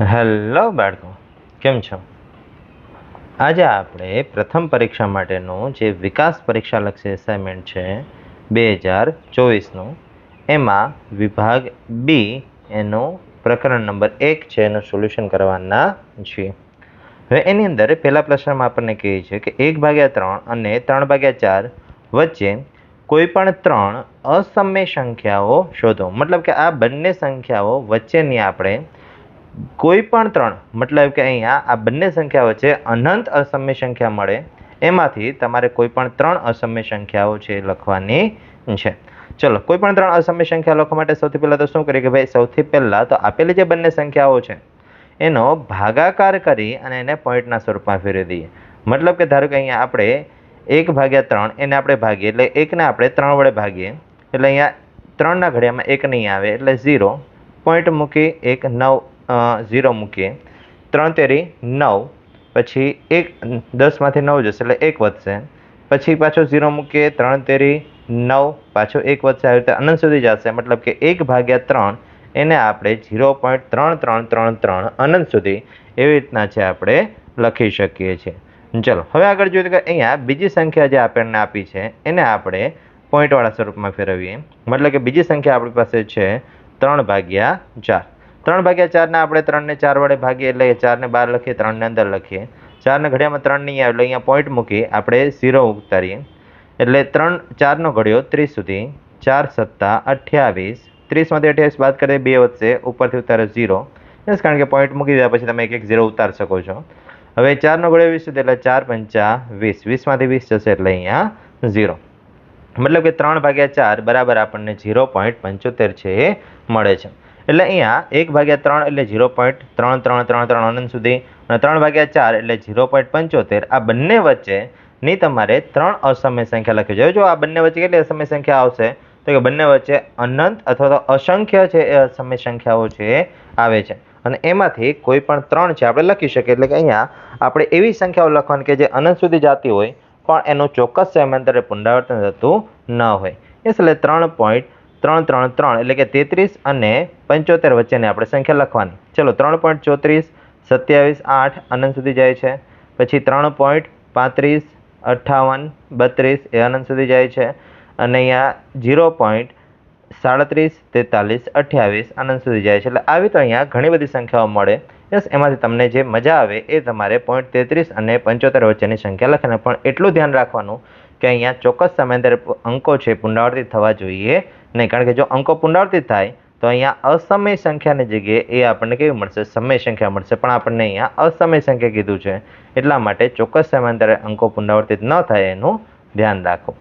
Hello બાળકો, કેમ છો? આજે આપણે પ્રથમ પરીક્ષા માટેનું જે વિકાસ પરીક્ષાલક્ષી અસાઇનમેન્ટ છે 2024નું, એમાં વિભાગ બી એનું પ્રકરણ નંબર 1 છે એનું સોલ્યુશન કરવાના છીએ. હવે એની અંદર પહેલા પ્રશ્નમાં આપણને કહે છે કે 1/3 અને 3/4 વચ્ચે કોઈ પણ 3 અસમય સંખ્યાઓ શોધો. મતલબ કે આ બંને સંખ્યાઓ વચ્ચેની આપણે કોઈ પણ 3, મતલબ કે અહીંયા આ બંને સંખ્યા વચ્ચે અનંત અસમય સંખ્યા મળે એમાંથી તમારે કોઈ પણ 3 અસમય સંખ્યાઓ છે લખવાની છે. ચલો, કોઈ પણ 3 અસમય સંખ્યા લખવા માટે સૌથી પહેલા તો શું કરીએ કે ભાઈ સૌથી પહેલા તો આપેલી જે બંને સંખ્યાઓ છે એનો ભાગાકાર કરી અને એને પોઈન્ટના સ્વરૂપમાં ફેરવી દઈએ. મતલબ કે ધારો કે અહીંયા આપણે 1/3 એને આપણે ભાગીએ એટલે 1ને આપણે 3 વડે ભાગીએ એટલે અહીંયા 3ના ઘડિયામાં 1 નહીં આવે એટલે 0, પોઈન્ટ મૂકી 1 9 0 મૂકીએ, 3 તેરી 9, પછી 1 10માંથી 9 જશે એટલે 1 વધશે, પછી પાછો 0 મૂકીએ, 3 તેરી 9, પાછો 1 વધશે, આવી રીતે અનંત સુધી જશે. મતલબ કે 1/3 એને આપણે 0.3333 અનંત સુધી એવી રીતના છે આપણે લખી શકીએ છીએ. ચલો, હવે આગળ જોઈએ કે અહીંયા બીજી સંખ્યા જે આપણને આપી છે એને આપણે પોઈન્ટવાળા સ્વરૂપમાં ફેરવીએ. મતલબ કે બીજી સંખ્યા આપણી પાસે છે 3/4. 3/4 આપણે 3ને 4 વડે ભાગીએ એટલે 4ને 12 લખીએ, 3ને અંદર લખીએ, 4ને ઘડિયામાં 3 નહીં આવે એટલે અહીંયા પોઈન્ટ મૂકી આપણે 0 ઉતારીએ એટલે 4નો ઘડિયો 30 સુધી, 4 સત્તા 28, 30માંથી 28 બાદ કરીએ 2 વધશે, ઉપરથી ઉતારે 0, કારણ કે પોઈન્ટ મૂકી દીધા પછી તમે 1 0 ઉતારી શકો છો. હવે 4નો ઘડિયો 20 સુધી એટલે 4 પંચા 20, 20માંથી 20 જશે એટલે અહીંયા 0. મતલબ કે 3/4 બરાબર આપણને 0.75 છે એ મળે છે. એટલે અહીંયા 1/3 એટલે 0.3333 અનંત સુધી અને 3/4 એટલે 0.75. આ બંને વચ્ચેની તમારે 3 અસમય સંખ્યા લખવી જોઈએ. જો આ બંને વચ્ચે કેટલી અસમય સંખ્યા આવશે તો કે બંને વચ્ચે અનંત અથવા તો અસંખ્ય છે એ અસમય સંખ્યાઓ છે એ આવે છે અને એમાંથી કોઈ પણ 3 છે આપણે લખી શકીએ. એટલે કે અહીંયા આપણે એવી સંખ્યાઓ લખવાની કે જે અનંત સુધી જતી હોય પણ એનું ચોક્કસ સમયાંતરે પુનરાવર્તન થતું ન હોય. એટલે 3.333 એટલે કે 33 અને 75 વચ્ચેની આપણે સંખ્યા લખવાની. ચલો, 3.34, 27, 8 અનંત સુધી જાય છે, પછી 3.35, 58, 32 એ અનંત સુધી જાય છે અને અહીંયા 0.37, 43, 28 અનંત સુધી જાય છે. એટલે આવી તો અહીંયા ઘણી બધી સંખ્યાઓ મળે. યસ, એમાંથી તમને જે મજા આવે એ તમારે 0.33 અને 75 વચ્ચેની સંખ્યા લખવાની. પણ એટલું ધ્યાન રાખવાનું કે અહીંયા ચોક્કસ સમયાંતરે અંકો છે પુનરાવર્તિત થવા જોઈએ નહીં, કારણ કે જો અંકો પુનરાવર્તિત થાય તો અહીંયા અસમય સંખ્યાની જગ્યાએ એ આપણને કેવી મળશે? સમય સંખ્યા મળશે. પણ આપણને અહીંયા અસમય સંખ્યા કીધું છે એટલા માટે ચોક્કસ સમયાંતરે અંકો પુનરાવર્તિત ન થાય એનું ધ્યાન રાખો.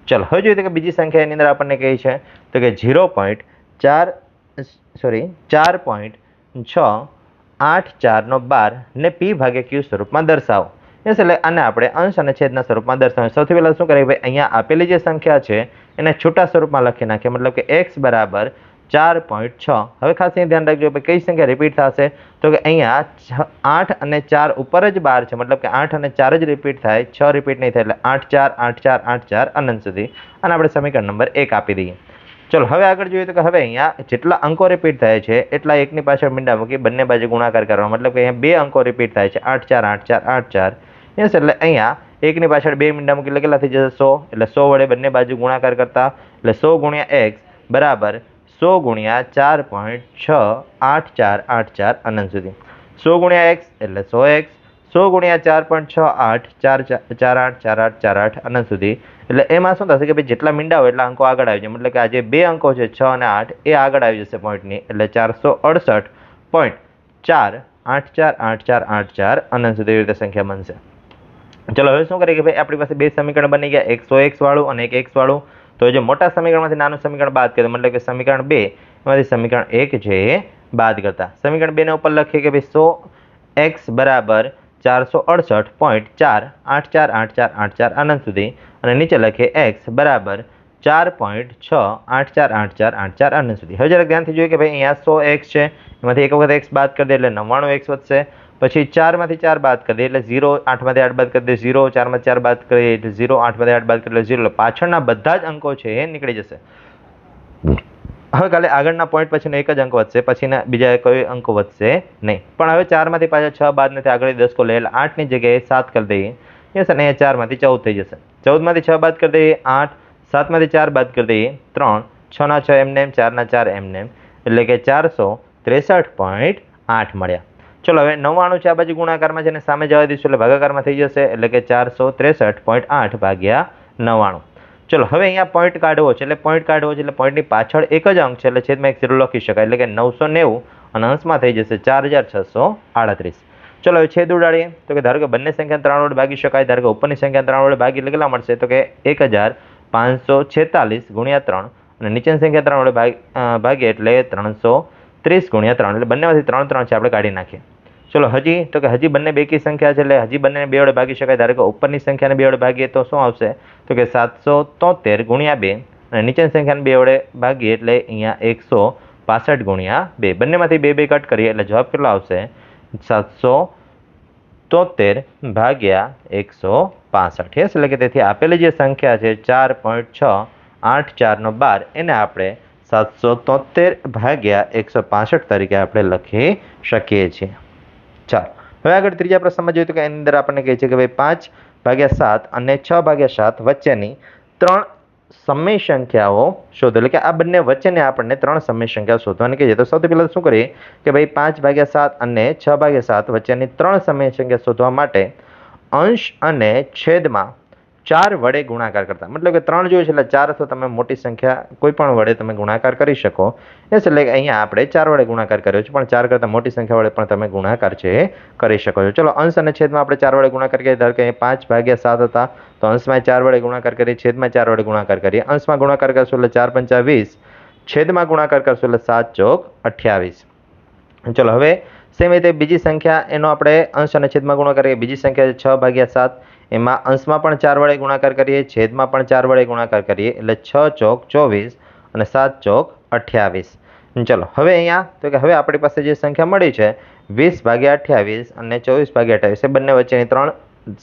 ચલો, હવે જોઈએ કે બીજી સંખ્યા એની અંદર આપણને કહી છે તો કે 4.684 ને p/q સ્વરૂપમાં દર્શાવો. એટલે આને આપણે અંશ અને છેદના સ્વરૂપમાં દર્શાવીએ. સૌથી પહેલાં શું કરીએ ભાઈ, અહીંયા આપેલી જે સંખ્યા છે એને છૂટા સ્વરૂપમાં લખી નાખીએ. મતલબ કે x બરાબર 4.6. હવે ખાસ અહીં ધ્યાન રાખજો ભાઈ કઈ સંખ્યા રિપીટ થશે તો કે અહીંયા 8 અને 4 ઉપર જ 12 છે. મતલબ કે 8 અને 4 જ રિપીટ થાય, 6 રિપીટ નહીં થાય. એટલે 8 4 8 4 8 4 અનંત સુધી. અને આપણે સમીકરણ નંબર 1 આપી દઈએ. ચલો, હવે આગળ જોઈએ તો કે હવે અહીંયા જેટલા અંકો રિપીટ થાય છે એટલા એકની પાછળ મીંડા મૂકી બંને બાજુ ગુણાકાર કરવાનો. મતલબ કે અહીંયા 2 અંકો રિપીટ થાય છે, 8 4 8 4 8 4. યસ, એટલે અહીંયા એકની પાછળ 2 મીંડા મૂકી એટલે કેટલા થઈ જશે? 100. એટલે 100 વડે બંને બાજુ ગુણાકાર કરતા એટલે 100 ગુણ્યા x બરાબર 100 ગુણ્યા 4.68484 અનંત સુધી. 100 ગુણ્યા x એટલે 100x, 100 ગુણ્યા 4.68484848 અનંત સુધી. એટલે એમાં શું થશે કે ભાઈ જેટલા મીંડા હોય એટલા અંકો આગળ આવી જાય. મતલબ કે આ જે 2 અંકો છે 6 અને 8 એ આગળ આવી જશે પોઈન્ટની. એટલે 468.448484 અનંત સુધી એવી રીતે સંખ્યા બનશે. ચલો, હવે શું કરીએ કે ભાઈ આપણી પાસે 2 સમીકરણ બની ગયા, એક 100x વાળું અને એક x વાળું. તો જે મોટા સમીકરણમાંથી નાનું સમીકરણ બાદ કરીએ, મતલબ કે સમીકરણ 2 એમાંથી સમીકરણ 1 છે એ બાદ કરતા સમીકરણ 2 ને ઉપર લખીએ કે ભાઈ 100x બરાબર 468.48484 અનંત સુધી અને નીચે લખીએ x બરાબર 4.68484 અનંત સુધી. હવે જરાક ધ્યાનથી જોઈએ કે ભાઈ અહીંયા 100x છે, એમાંથી એક વખત x બાદ કરી દે એટલે 99x વધશે. પછી 4માંથી 4 બાદ કરી દે એટલે 0, 8માંથી 8 બાદ કરી દે 0, 4માંથી 4 બાદ કરીએ એટલે 0, 8માંથી 8 બાદ કરી એટલે 0. એટલે પાછળના બધા જ અંકો છે એ નીકળી જશે. હવે કાલે આગળના પોઈન્ટ પછીનો એક જ અંક વધશે, પછીના બીજા કોઈ અંક વધશે નહીં. પણ હવે 4માંથી પાછા 6 બાદ નથી, આગળ 10 કો લે એટલે 8ની જગ્યાએ 7 કરી દઈએ. યસ, અને 4માંથી 14 થઈ જશે. 14માંથી 6 બાદ કરી દઈએ 8, 7માંથી 4 બાદ કરી દઈએ 3, 6ના 6 એમને એમ, 4ના 4 એમને એમ, એટલે કે 463.8 મળ્યા. ચલો હવે 99 છે આ બાજુ ગુણાકારમાં છે, અને સામે જવા દઈશું એટલે ભાગાકારમાં થઈ જશે, એટલે કે 463.8 ભાગ્યા 99. ચલો હવે અહીંયા પોઈન્ટ કાઢવો છે, એટલે પોઈન્ટ કાઢવો છે એટલે પોઈન્ટની પાછળ એક જ અંક છે એટલે છેદમાં એક 0 લખી શકાય, એટલે કે 990 અને અંશમાં થઈ જશે 4638. ચલો હવે છેદ ઉડાડીએ તો કે ધારો કે બંને સંખ્યા 3 વડે ભાગી શકાય. ધારો કે ઉપરની સંખ્યા 3 વડે ભાગી એટલે કેટલા મળશે? તો કે 1546 ગુણ્યા 3, અને નીચેની સંખ્યા 3 વડે ભાગીએ એટલે 330 ગુણ્યા 3, એટલે બંનેમાંથી 3 3 છે આપણે કાઢી નાખીએ. ચલો હજી તો કે હજી બંને બેકી સંખ્યા છે એટલે હજી બંનેને 2 વડે ભાગી શકાય. ધારો કે ઉપરની સંખ્યાને 2 વડે ભાગીએ તો શું આવશે? તો કે 773 ગુણ્યા 2, અને નીચેની સંખ્યાને 2 વડે ભાગીએ એટલે અહીંયા 165 ગુણ્યા 2. બંનેમાંથી 2 2 કટ કરીએ એટલે જવાબ કેટલો આવશે? 773 ભાગ્યા 165. યસ, એટલે કે તેથી આપેલી જે સંખ્યા છે 4.684 એને આપણે 773 ભાગ્યા 165 તરીકે આપણે લખી શકીએ છીએ. ચાલો હવે આગળ ત્રીજા પ્રશ્નમાં જોઈએ તો કે એની અંદર આપણને કહે છે કે ભાઈ 5/7 અને 6/7 વચ્ચેની 3 સમય સંખ્યાઓ શોધો. એટલે કે આ બંને વચ્ચેને આપણને 3 સમય સંખ્યાઓ શોધવાની કહે છે. તો સૌથી પહેલાં શું કરીએ કે ભાઈ 5/7 અને 6/7 વચ્ચેની 3 સમય સંખ્યા શોધવા માટે અંશ અને છેદમાં 4 વડે ગુણાકાર કરતા, મતલબ કે 3 જોઈએ છે એટલે 4 અથવા તમે મોટી સંખ્યા કોઈ પણ વડે તમે ગુણાકાર કરી શકો. યસ, એટલે કે અહીંયા આપણે 4 વડે ગુણાકાર કર્યો છે, પણ 4 કરતાં મોટી સંખ્યા વડે પણ તમે ગુણાકાર છે કરી શકો છો. ચલો અંશ અને છેદમાં આપણે 4 વડે ગુણાકાર કરીએ. ધારો કે 5/7 હતા તો અંશમાં 4 વડે ગુણાકાર કરીએ, છેદમાં 4 વડે ગુણાકાર કરીએ. અંશમાં ગુણાકાર કરશું એટલે 4 × 20, છેદમાં ગુણાકાર કરશું એટલે 7 × 28. ચલો હવે સેમ રીતે બીજી સંખ્યા એનો આપણે અંશ અને છેદમાં ગુણાકાર કરીએ. બીજી સંખ્યા છે 6/7, એમાં અંશમાં પણ 4 વડે ગુણાકાર કરીએ, છેદમાં પણ 4 વડે ગુણાકાર કરીએ એટલે 6 × 24 અને 7 × 28. ચલો હવે અહીંયા તો કે હવે આપણી પાસે જે સંખ્યા મળી છે 20/28 અને 24/28, એ બંને વચ્ચેની 3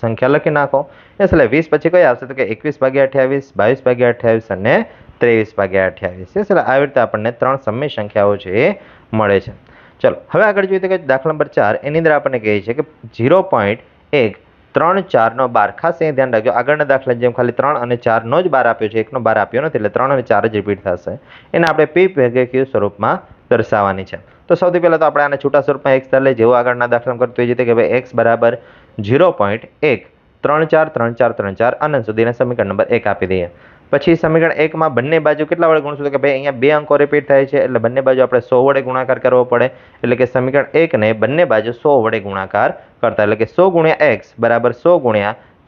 સંખ્યા લખી નાખો. એટલે 20 પછી કઈ આવશે? તો કે 21/28, 22/28 અને 23/28. એટલે આવી રીતે આપણને 3 સમય સંખ્યાઓ છે એ મળે છે. ચલો હવે આગળ જોઈએ તો કે દાખલા નંબર 4 એની અંદર આપણને કહે છે કે 0.134 બાર. ખાસ એ ધ્યાન રાખજો, આગળના દાખલા જેમ ખાલી 3 અને 4 જ બાર આપ્યો છે, 1 બાર આપ્યો નથી, એટલે 3 અને 4 જ રિપીટ થશે. એને આપણે પી ભાગ્યા ક્યુ સ્વરૂપમાં દર્શાવવાની છે. તો સૌથી પહેલાં તો આપણે આને છૂટા સ્વરૂપમાં x ધાર લઈએ, જેવું આગળના દાખલામાં કરતું હોય છે કે ભાઈ x બરાબર 0.1343434 અનંત સુધીના સમીકરણ નંબર 1 આપી દઈએ. પછી સમીકરણ 1માં બંને બાજુ કેટલા વડે ગુણશું? તો કે ભાઈ અહીંયા 2 અંકો રિપીટ થાય છે એટલે બંને બાજુ આપણે 100 વડે ગુણાકાર કરવો પડે, એટલે કે સમીકરણ 1ને બંને બાજુ 100 વડે ગુણાકાર કરતા, એટલે કે 100 × x બરાબર 100 ×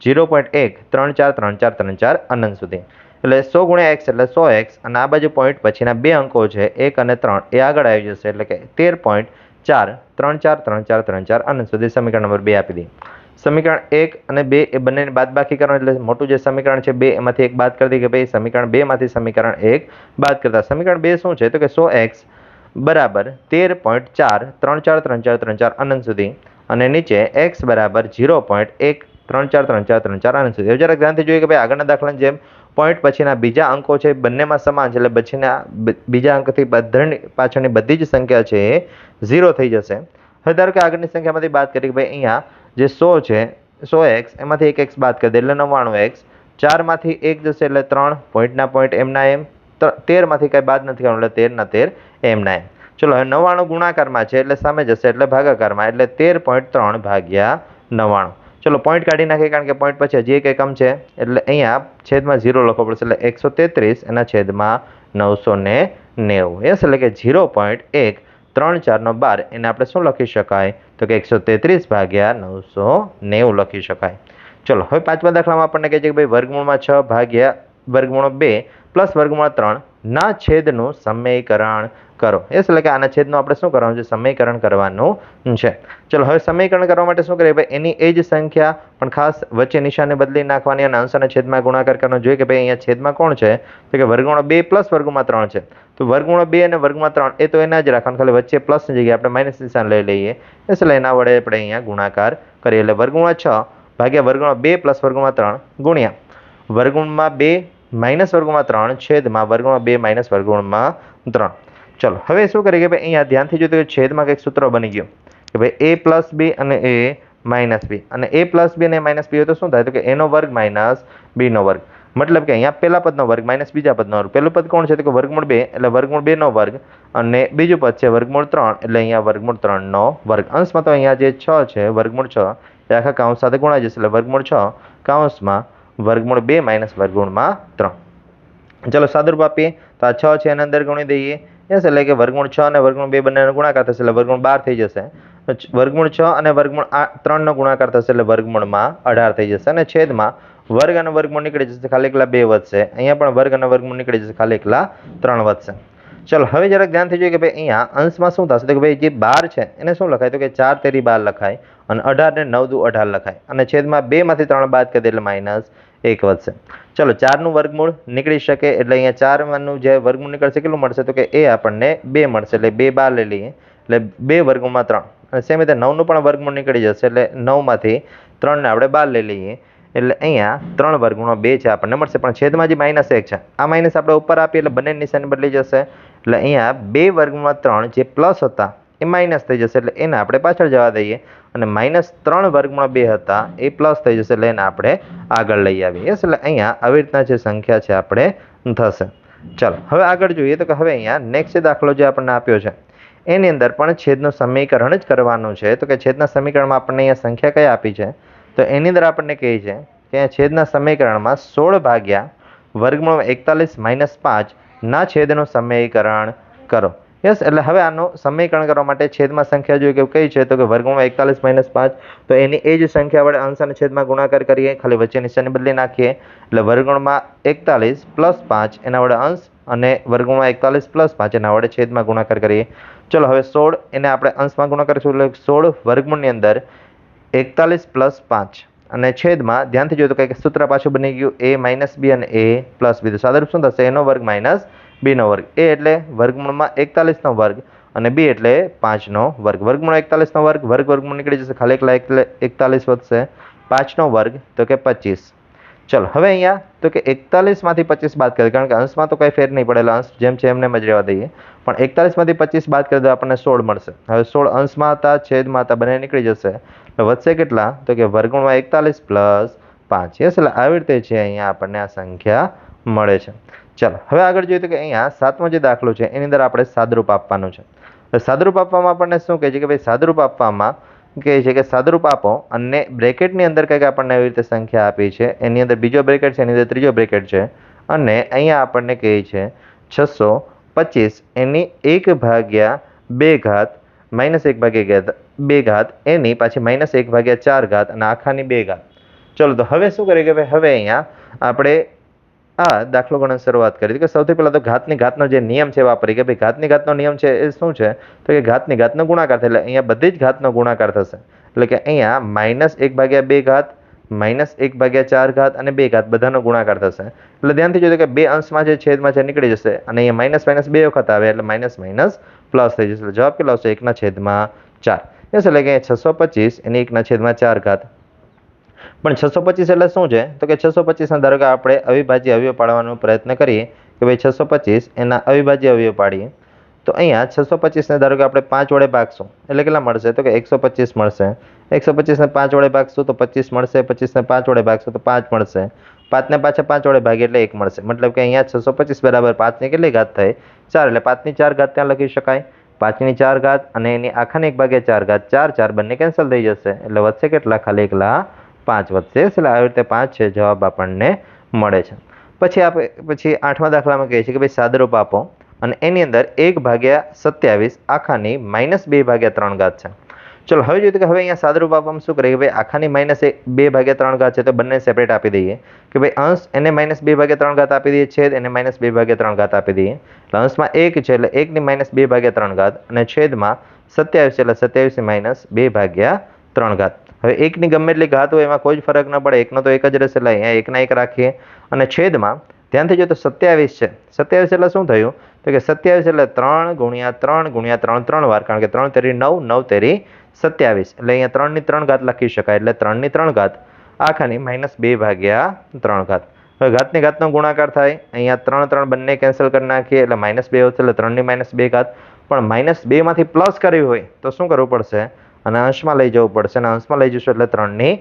0.1343434 અનંત સુધી, એટલે 100 × x એટલે 100x, અને આ બાજુ પોઈન્ટ પછીના 2 અંકો છે 1 અને 3 એ આગળ આવી જશે, એટલે કે 13.4343434 અનંત સુધી સમીકરણ નંબર 2 આપી દઈએ. સમીકરણ 1 અને 2 એ બંનેની બાદબાકી કરવાની, એટલે મોટું જે સમીકરણ છે 2 એમાંથી 1 બાદ કરી દઈએ કે ભાઈ સમીકરણ 2 માંથી સમીકરણ 1 બાદ કરતા સમીકરણ 2 શું છે? તો કે 100x બરાબર 13.4343434 અનંત સુધી, અને નીચે x બરાબર 0.1343434 અનંત સુધી. હવે જરાક ધ્યાનથી જોઈએ કે ભાઈ આગળના દાખલાની જેમ પોઈન્ટ પછીના બીજા અંકો છે બંનેમાં સમાન છે, એટલે પછીના બીજા અંકથી પાછળની બધી જ સંખ્યા છે એ 0 થઈ જશે. હવે ધારો કે આગળની સંખ્યામાંથી બાદ કરીએ કે ભાઈ અહીંયા જે 100 છે 100x એમાંથી એક x બાદ કરી દે એટલે 99x, 4માંથી 1 જશે એટલે 3, પોઈન્ટના પોઈન્ટ એમના એમ, 13માંથી કંઈ બાદ નથી કરવાનું એટલે 13ના 13 એમના એમ. ચલો હવે 99 ગુણાકારમાં છે એટલે સામે જશે એટલે ભાગાકારમાં, એટલે 13.3 ભાગ્યા 99. ચલો પોઈન્ટ કાઢી નાખીએ કારણ કે પોઈન્ટ પછી હજી એક એકમ છે, એટલે અહીંયા છેદમાં 0 લખવો પડશે, એટલે 133 એના છેદમાં 990. યસ, એટલે કે 0.134 એને આપણે શું લખી શકાય? તો કે 133 ભાગ્યા 990 લખી શકાય. ચલો હવે પાંચમા દાખલામાં આપણને કહે છે કે ભાઈ વર્ગમૂળમાં 6 ભાગ્યા વર્ગમૂળ 2 પ્લસ વર્ગમૂળ 3 ના છેદનું સમીકરણ કરો. એટલે કે આના છેદનું આપણે શું કરવાનું છે? સમીકરણ કરવાનું છે. ચલો હવે સમીકરણ કરવા માટે શું કરીએ? ભાઈ એની એ જ સંખ્યા પણ ખાસ વચ્ચે નિશાને બદલી નાખવાની અને અંશ અને છેદમાં ગુણાકાર કરવાનો. જોઈએ કે ભાઈ અહીંયા છેદમાં કોણ છે? તો કે વર્ગમૂળ 2 પ્લસ વર્ગમૂળ 3 છે, તો વર્ગમૂળ 2 અને વર્ગમૂળ 3 એ તો એના જ રાખવાનું, ખાલી વચ્ચે પ્લસની જગ્યાએ આપણે માઇનસ નિશાન લઈ લઈએ, એટલે એના વડે આપણે અહીંયા ગુણાકાર કરીએ, એટલે વર્ગમૂળ 6 ભાગ્યા વર્ગમૂળ 2 પ્લસ વર્ગમૂળ 3 ગુણ્યા વર્ગમૂળમાં 2 માઇનસ વર્ગમૂળ 3 છેદમાં વર્ગમૂળ 2 માઇનસ વર્ગમૂળમાં 3. ચલો હવે શું કરીએ કે ભાઈ અહીંયા ધ્યાનથી જોયું તો છેદમાં કંઈક સૂત્ર બની ગયું કે ભાઈ a પ્લસ b અને a માઇનસ b, અને a પ્લસ b અને માઇનસ b હોય તો શું થાય તો કે a નો વર્ગ માઇનસ b નો વર્ગ, મતલબ કે અહીંયા પહેલા પદનો વર્ગ માઇનસ બીજા પદનો વર્ગ. પહેલું પદ કોણ છે તો કે વર્ગમૂળ 2 એટલે વર્ગમૂળ 2 નો વર્ગ, અને બીજું પદ છે વર્ગમૂળ 3 એટલે અહીંયા વર્ગમૂળ 3 નો વર્ગ. અંશમાં તો અહીંયા જે 6 છે વર્ગમૂળ 6 એ આખા કાઉન્સ સાથે ગુણાઈ જશે એટલે વર્ગમૂળ 6 કાઉન્સમાં વર્ગમૂળ 2 માઇનસ વર્ગમૂળમાં 3. ચલો સાદુરૂપ આપીએ તો આ 6 છે એના અંદર ગુણી દઈએ. યસ, એટલે કે વર્ગમૂળ 6 અને વર્ગમૂળ 2 બંનેનો ગુણાકાર થશે એટલે વર્ગમૂળ 12 થઈ જશે. વર્ગમૂળ 6 અને વર્ગમૂળ 3 નો ગુણાકાર થશે એટલે વર્ગમૂળમાં 18 થઈ જશે. અને છેદમાં વર્ગ અને વર્ગમૂળ નીકળી જશે, ખાલી એકલા 2 વધશે. અહીંયા પણ વર્ગ અને વર્ગમૂળ નીકળી જશે, ખાલી એકલા 3 વધશે. ચલો હવે જરાક ધ્યાનથી જોઈએ કે ભાઈ અહીંયા અંશમાં શું થશે તો કે ભાઈ જે 12 છે એને શું લખાય તો કે 4 તેરી 12 લખાય, અને 18 ને 9 દુ 18 લખાય, અને છેદમાં 2 માંથી 3 બાદ કરી દે એટલે માઇનસ 1 વધશે. ચલો 4 નું વર્ગમૂળ નીકળી શકે એટલે અહીંયા 4 નું જે વર્ગમૂળ નીકળશે કેટલું મળશે તો કે એ આપણને 2 મળશે, એટલે 2 બહાર લઈ લઈએ એટલે 2 વર્ગમૂળમાં 3, અને સેમ રીતે 9 નું પણ વર્ગમૂળ નીકળી જશે એટલે 9 માંથી 3 ને આપણે બહાર લઈ લઈએ એટલે અહીંયા 3 વર્ગમૂળમાં 2 છે આપણને મળશે. પણ છેદમાં જે માઇનસ 1 છે આ માઇનસ આપણે ઉપર આપીએ એટલે બંને નિશાની બદલી જશે, એટલે અહીંયા 2 વર્ગમૂળમાં 3 જે પ્લસ હતા એ માઇનસ થઈ જશે એટલે એને આપણે પાછળ જવા દઈએ, અને માઇનસ 3 વર્ગમૂળમાં 2 હતા એ પ્લસ થઈ જશે એટલે એને આપણે આગળ લઈ આવીએ. યસ, એટલે અહીંયા આવી રીતના જે સંખ્યા છે આપણે થશે. ચાલો હવે આગળ જોઈએ તો કે હવે અહીંયા નેક્સ્ટ દાખલો જે આપણને આપ્યો છે એની અંદર પણ છેદનું સમીકરણ જ કરવાનું છે. તો કે છેદના સમીકરણમાં આપણને અહીંયા સંખ્યા કઈ આપી છે તો એની અંદર આપણને કહે છે કે છેદના સમીકરણમાં 16 ભાગ્યા વર્ગમૂળ 41 માઇનસ 5 ના છેદનું સમીકરણ કરો. યસ, એટલે હવે આનું સમીકરણ કરવા માટે છેદમાં સંખ્યા જોઈએ કે કઈ છે તો કે વર્ગમૂળ 41 માઇનસ 5, તો એની એ જ સંખ્યા વડે અંશ અને છેદમાં ગુણાકાર કરીએ, ખાલી વચ્ચે નિશાની બદલી નાખીએ એટલે વર્ગમૂળમાં 41 પ્લસ 5 એના વડે અંશ, અને વર્ગમૂળમાં 41 પ્લસ 5 એના વડે છેદમાં ગુણાકાર કરીએ. ચલો હવે 16 એને આપણે અંશમાં ગુણાકાર કરીશું એટલે 16 વર્ગમૂળની અંદર 41 પ્લસ 5 અને છેદમાં ધ્યાનથી જોયું તો કંઈક સૂત્ર પાછું બની ગયું a માઇનસ બી અને a પ્લસ બી. તો સાદુરૂપ શું થશે એનો વર્ગ માઇનસ b નો વર્ગ. a એટલે વર્ગમૂળમાં 41 નો વર્ગ અને b એટલે 5 નો વર્ગ. વર્ગમૂળ 41 નો વર્ગ વર્ગમૂળ નીકળી જશે, ખાલી એકલા 41 વધશે. 5 નો વર્ગ તો કે 25. ચલો હવે અહીંયા તો કે 41 માંથી 25 બાદ કરીએ, કારણ કે અંશમાં તો કંઈ ફેર નહીં પડેલા, અંશ જેમ છે એમને જ રહેવા દઈએ. પણ 41 માંથી 25 બાદ કરીએ તો આપણને 16 મળશે. હવે 16 અંશમાં હતા છેદમાં હતા બંને નીકળી જશે, તો વધશે કેટલા તો કે વર્ગમૂળમાં 41 પ્લસ 5. યસ, એટલે આવી રીતે છે અહીંયા આપણને આ સંખ્યા મળે છે. ચાલો હવે આગળ જોઈએ તો કે અહીંયા 7મો જે દાખલો છે એની અંદર આપણે સાદરૂપ આપવાનું છે. સાદરૂપ આપવામાં આપણને શું કહે છે કે ભાઈ સાદરૂપ આપવામાં કહે છે કે સાદરૂપ આપો, અને બ્રેકેટની અંદર કંઈક આપણને એવી રીતે સંખ્યા આપી છે, એની અંદર બીજો બ્રેકેટ છે એની અંદર ત્રીજો બ્રેકેટ છે, અને અહીંયા આપણને કહે છે 625 એની 1 ભાગ્યા 2 ઘાત માઇનસ 1 ભાગ્યા 2 ઘાત એની પાછી માઇનસ 1 ભાગ્યા 4 ઘાત અને આખાની 2 ઘાત. ચલો તો હવે શું કરીએ કે ભાઈ હવે અહીંયા આપણે આ દાખલો ગણવાની શરૂઆત કરી કે સૌથી પહેલાં તો ઘાતની ઘાતનો જે નિયમ છે વાપરી કે ભાઈ ઘાતની ઘાતનો નિયમ છે એ શું છે તો કે ઘાતની ઘાતનો ગુણાકાર થાય, એટલે અહીંયા બધી જ ઘાતનો ગુણાકાર થશે. એટલે કે અહીંયા માઇનસ 1 ભાગ્યા 2 ઘાત માઇનસ 1 ભાગ્યા 4 ઘાત અને 2 ઘાત બધાનો ગુણાકાર થશે. એટલે ધ્યાનથી જોઈએ કે 2 અંશમાં જે છેદમાં છે નીકળી જશે, અને અહીંયા માઇનસ માઇનસ 2 વખત આવે એટલે માઇનસ માઇનસ પ્લસ થઈ જશે. એટલે જવાબ કેટલો આવશે 1/4. યસ, એટલે કે 625 એની 1/4 ઘાત. પણ 625 એટલે શું છે તો કે 625 ના ધારો કે આપણે અવિભાજ્ય અવયવ પાડવાનો પ્રયત્ન કરીએ કે ભાઈ 625 એના અવિભાજ્ય અવયવ પાડીએ તો અહીંયા 625 ને ધારો કે આપણે 5 વડે ભાગશું એટલે કેટલા મળશે તો કે 125 મળશે. 125 ને 5 વડે ભાગશું તો 25 મળશે. 25 ને 5 વડે ભાગશું તો 5 મળશે. 5 ને પાછા 5 વડે ભાગીએ એટલે 1 મળશે. મતલબ કે અહીંયા 625 બરાબર 5 ની કેટલી ઘાત થઈ 4, એટલે 5 ની 4 ઘાત ત્યાં લખી શકાય. 5 ની 4 ઘાત અને એની આખાની 1/4 ઘાત 4 બંને કેન્સલ થઈ જશે, એટલે વધશે કેટલા ખાલી એકલા 5 વધશે. એટલે આવી રીતે 5 છે જવાબ આપણને મળે છે. પછી 8મા દાખલામાં કહે છે કે ભાઈ સાદરૂપ આપો, અને એની અંદર 1/27 આખાની માઇનસ 2/3 ઘાત છે. ચલો હવે જોઈએ કે હવે અહીંયા સાદરૂપ આપવામાં શું કરીએ કે ભાઈ આખાની માઇનસ 2/3 ઘાત છે તો બંને સેપરેટ આપી દઈએ કે ભાઈ અંશ એને માઇનસ 2/3 ઘાત આપી દઈએ, છેદ એને માઇનસ 2/3 ઘાત આપી દઈએ. એટલે અંશમાં 1 છે એટલે 1 ની માઇનસ 2/3 ઘાત, અને છેદમાં 27 છે એટલે 27 ની માઇનસ 2/3 ઘાત. હવે 1 ની ગમે એટલી ઘાત હોય એમાં કોઈ જ ફરક ન પડે, 1 નો તો 1 જ રહેશે, એટલે અહીંયા 1 ના 1 રાખીએ. અને છેદમાં ધ્યાનથી જો તો 27 છે, 27 એટલે શું થયું તો કે 27 એટલે 3 ગુણ્યા 3 ગુણ્યા 3 3 વાર, કારણ કે 3 તેરી 9 9 તેરી 27, એટલે અહીંયા 3 ની 3 ઘાત લખી શકાય, એટલે 3 ની 3 ઘાત આખાની માઇનસ 2/3 ઘાત. હવે ઘાતની ઘાતનો ગુણાકાર થાય, અહીંયા 3 3 બંને કેન્સલ કરી નાખીએ એટલે -2 આવશે, એટલે 3 ની -2 ઘાત. પણ -2 માંથી પ્લસ કરવી હોય તો શું કરવું પડશે? અને અંશમાં લઈ જવું પડશે, અને અંશમાં લઈ જશું એટલે 3 ની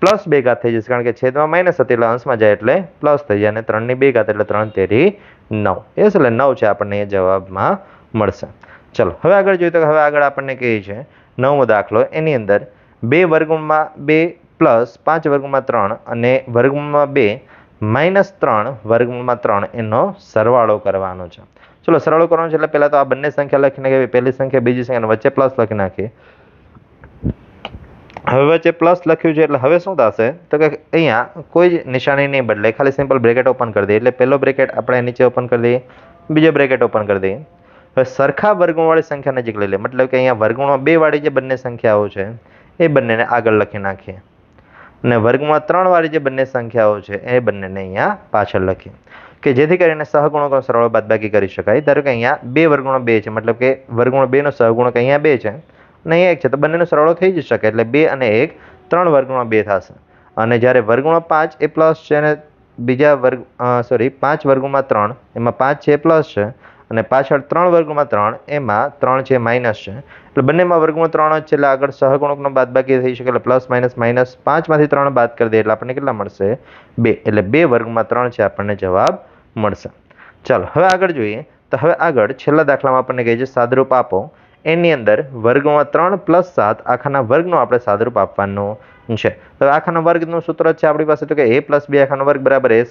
+2 ઘાત થઈ જશે, કારણ કે છેદમાં માઇનસ હતી એટલે અંશમાં જાય એટલે પ્લસ થઈ જાય, અને 3 ની 2 ઘાત એટલે 3 તેરી 9. એ એટલે 9 છે આપણને એ જવાબમાં મળશે. ચલો હવે આગળ જોઈએ તો હવે આગળ આપણને કહે છે 9મો દાખલો. એની અંદર 2 વર્ગમૂળમાં 2 પ્લસ 5 વર્ગમૂળમાં 3 અને વર્ગમૂળમાં 2 -3 વર્ગમૂળમાં 3 એનો સરવાળો કરવાનો છે. ચલો સરવાળો કરવાનો છે એટલે પહેલા તો આ બંને સંખ્યા લખી નાખીએ, પહેલી સંખ્યા બીજી સંખ્યા વચ્ચે પ્લસ લખી નાખીએ. હવે વચ્ચે પ્લસ લખ્યું છે એટલે હવે શું થશે તો કે અહીંયા કોઈ જ નિશાની નહીં બદલે, ખાલી સિમ્પલ બ્રેકેટ ઓપન કરી દઈએ. એટલે પહેલો બ્રેકેટ આપણે નીચે ઓપન કરી દઈએ, બીજો બ્રેકેટ ઓપન કરી દઈએ. હવે સરખા વર્ગમૂળવાળી સંખ્યા નજીક લઈ લે, મતલબ કે અહીંયા વર્ગમૂળમાં 2 વાળી જે બંને સંખ્યાઓ છે એ બંનેને આગળ લખી નાખીએ, અને વર્ગમૂળમાં 3 વાળી જે બંને સંખ્યાઓ છે એ બંનેને અહીંયા પાછળ લખીએ, કે જેથી કરીને સહગુણકો સરવાળો બાદબાકી કરી શકાય. ધારો કે અહીંયા 2 વર્ગમૂળ 2 છે, મતલબ કે વર્ગમૂળ 2 નો સહગુણક અહીંયા 2 છે અને અહીંયા 1 છે, તો બંનેનો સરવાળો થઈ જ શકે, એટલે 2 અને 1 3 વર્ગમૂળ 2 થશે. અને જ્યારે વર્ગમૂળ 5 એ પ્લસ છે અને બીજા વર્ગ 5 વર્ગમૂળ 3 એમાં 5 છે એ પ્લસ છે, અને પાછળ 3 વર્ગમૂળ 3 એમાં 3 છે માઇનસ છે, એટલે બંનેમાં વર્ગમૂળ 3 જ છે, એટલે આગળ સહગુણકનો બાદબાકી થઈ શકે, એટલે પ્લસ માઇનસ માઇનસ 5 માંથી 3 બાદ કરી દે એટલે આપણને કેટલા મળશે? 2. એટલે 2 વર્ગમૂળ 3 છે આપણને જવાબ મળશે. ચાલો હવે આગળ જોઈએ તો હવે આગળ છેલ્લા દાખલામાં આપણને કહે છે સાદરૂપ આપો. એની અંદર વર્ગમાં 3 + 7 આખાના વર્ગનો આપણે સાદરૂપ આપવાનું છે. તો આખાના વર્ગનું સૂત્ર છે આપણી પાસે, તો કે a + b આખાનો વર્ગ બરાબર a²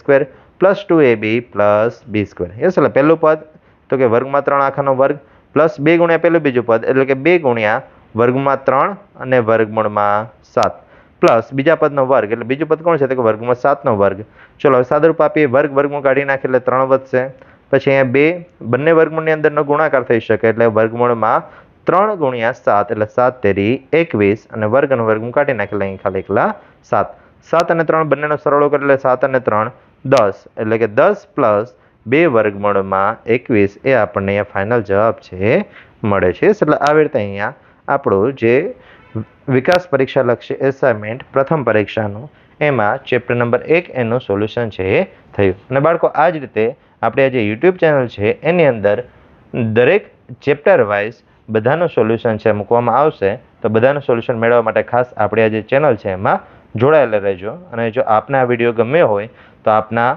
+ 2ab + b². યસ, એટલે પહેલું પદ તો કે વર્ગમાં 3 આખાનો વર્ગ પ્લસ 2 ગુણ્યા પહેલું બીજું પદ, એટલે કે 2 ગુણ્યા વર્ગમાં 3 અને વર્ગમૂળમાં 7 પ્લસ બીજા પદનો વર્ગ, એટલે બીજું પદ કોણ છે તો કે વર્ગમાં 7નો વર્ગ. ચલો હવે સાદરૂપ આપીએ, વર્ગમૂળ કાઢી નાખીએ એટલે 3 વધશે. પછી અહીંયા 2 બંને વર્ગમૂળની અંદરનો ગુણાકાર થઈ શકે, એટલે વર્ગમૂળમાં 3 ગુણ્યા 7 એટલે 7 તેરી 21, અને વર્ગ અને વર્ગમૂળ કાઢી નાખે એટલે અહીં ખાલી એકલા 7. 7 અને 3 બંનેનો સરવાળો કરે એટલે 7 અને 3 10, એટલે કે 10 પ્લસ 2 વર્ગમૂળમાં 21 એ આપણને અહીંયા ફાઇનલ જવાબ છે મળે છે. એટલે આવી રીતે અહીંયા આપણું જે વિકાસ પરીક્ષા લક્ષી એસાઇનમેન્ટ પ્રથમ પરીક્ષાનું એમાં ચેપ્ટર નંબર 1 એનું સોલ્યુશન છે એ થયું. અને બાળકો આ જ રીતે આપણે આ જે યુટ્યુબ ચેનલ છે એની અંદર દરેક ચેપ્ટર વાઇઝ બધાનું સોલ્યુશન છે મૂકવામાં આવશે. તો બધાનું સોલ્યુશન મેળવવા માટે ખાસ આપણે આ જે ચેનલ છે એમાં જોડાયેલા રહેજો. અને જો આપને આ વિડીયો ગમ્યો હોય તો આપના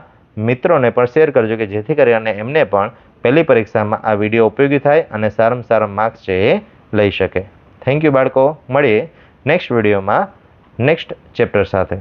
મિત્રોને પણ શેર કરજો, કે જેથી કરીને એમને પણ પહેલી પરીક્ષામાં આ વિડીયો ઉપયોગી થાય અને સારામાં સારા માર્ક્સ છે એ લઈ શકે. થેન્ક યુ બાળકો, મળીએ નેક્સ્ટ વિડીયોમાં નેક્સ્ટ ચેપ્ટર સાથે.